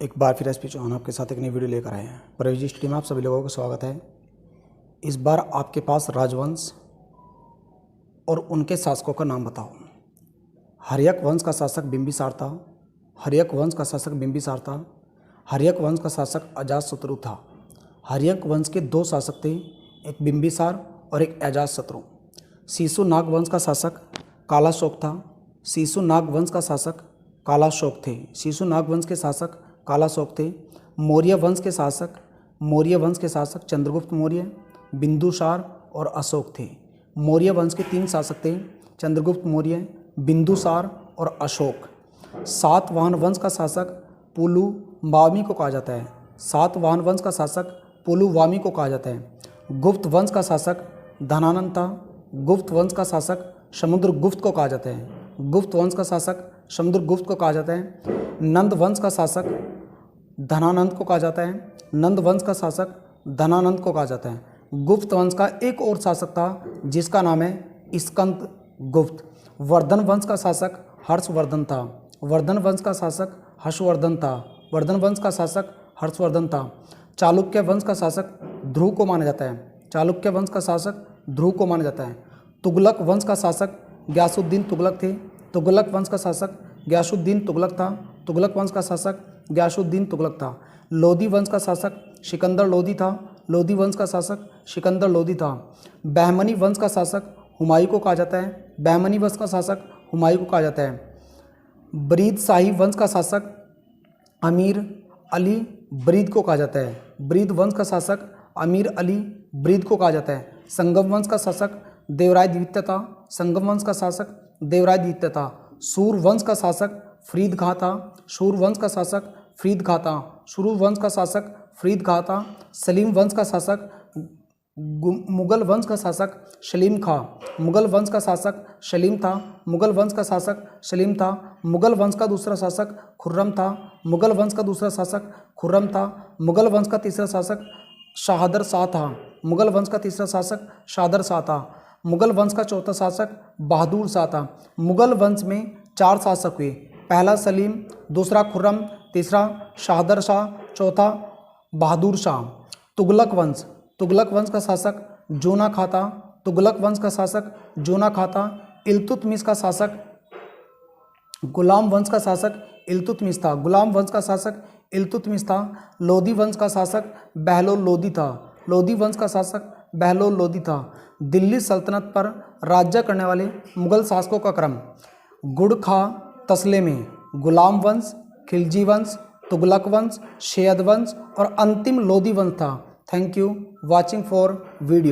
एक बार फिर एसपी चौहान आपके साथ एक नई वीडियो लेकर आए हैं। प्रवीजी स्टडी में आप सभी लोगों का स्वागत है। इस बार आपके पास राजवंश और उनके शासकों का नाम बताओ। हर्यक वंश का शासक बिंबिसार था। हर्यक वंश का शासक बिंबिसार था। हर्यक वंश का शासक अजातशत्रु था। हर्यक वंश के दो शासक थे, एक बिंबिसार और एक अजातशत्रु। शिशुनाग वंश का शासक कालाशोक था। शिशुनाग वंश का शासक कालाशोक थे। शिशुनाग वंश के शासक कालाशोक थे। मौर्य वंश के शासक चंद्रगुप्त मौर्य, बिंदुसार और अशोक थे। मौर्य वंश के तीन शासक थे, चंद्रगुप्त मौर्य, बिंदुसार और अशोक। सातवाहन वंश का शासक पुलुमावी को कहा जाता है। सातवाहन वंश का शासक पुलुमावी को कहा जाता है। गुप्त वंश का शासक धनानंद था। गुप्त वंश का शासक समुद्रगुप्त को कहा जाता है। गुप्त वंश का शासक समुद्रगुप्त को कहा जाता है। नंद वंश का शासक धनानंद को कहा जाता है। नंद वंश का शासक धनानंद को कहा जाता है। गुप्त वंश का एक और शासक था जिसका नाम है स्कंद गुप्त। वर्धन वंश का शासक हर्षवर्धन था। वर्धन वंश का शासक हर्षवर्धन था। वर्धन वंश का शासक हर्षवर्धन था। चालुक्य वंश का शासक ध्रुव को माना जाता है। चालुक्य वंश का शासक ध्रुव को माना जाता है। तुगलक वंश का शासक गयासुद्दीन तुगलक थे। तुगलक वंश का शासक गयासुद्दीन तुगलक था। तुगलक वंश का शासक गयासुद्दीन तुगलक था। लोदी वंश का शासक सिकंदर लोदी था। लोदी वंश का शासक सिकंदर लोदी था। बहमनी वंश का शासक हुमायूं को कहा जाता है। बहमनी वंश का शासक हुमायूं को कहा जाता है। ब्रीद शाही वंश का शासक अमीर अली ब्रीद को कहा जाता है। ब्रीद वंश का शासक अमीर अली ब्रीद को कहा जाता है। संगम वंश का शासक देवराय द्वितीय था। संगम वंश का शासक देवराय द्वितीय था। सूर वंश का शासक फरीद खां था। सूर वंश का शासक फरीद खां था। सूर वंश का शासक फरीद खां था। सलीम वंश का शासक मुगल वंश का शासक सलीम खां। मुगल वंश का शासक सलीम था। मुगल वंश का शासक सलीम था। मुगल वंश का दूसरा शासक खुर्रम था। मुगल वंश का दूसरा शासक खुर्रम था। मुगल वंश का तीसरा शासक शाहदर शाह था। मुगल वंश का तीसरा शासक शाहदर शाह था। मुगल वंश का चौथा शासक बहादुर शाह था। मुगल वंश में चार शासक हुए, पहला सलीम, दूसरा खुर्रम, तीसरा शाहदर शाह, चौथा बहादुर शाह। तुगलक वंश का शासक जोना खां था। तुगलक वंश का शासक जोना खां था। इल्तुतमिश का शासक गुलाम वंश का शासक इल्तुतमिश था। गुलाम वंश का शासक इल्तुतमिश था। लोदी वंश का शासक बहलोल लोदी था। लोदी वंश का शासक बहलोल लोदी था। दिल्ली सल्तनत पर राज्य करने वाले मुगल शासकों का क्रम गुड़खा तसले में गुलाम वंश, खिलजी वंश, तुगलक वंश, सैयद वंश और अंतिम लोदी वंश था। Thank you watching for video.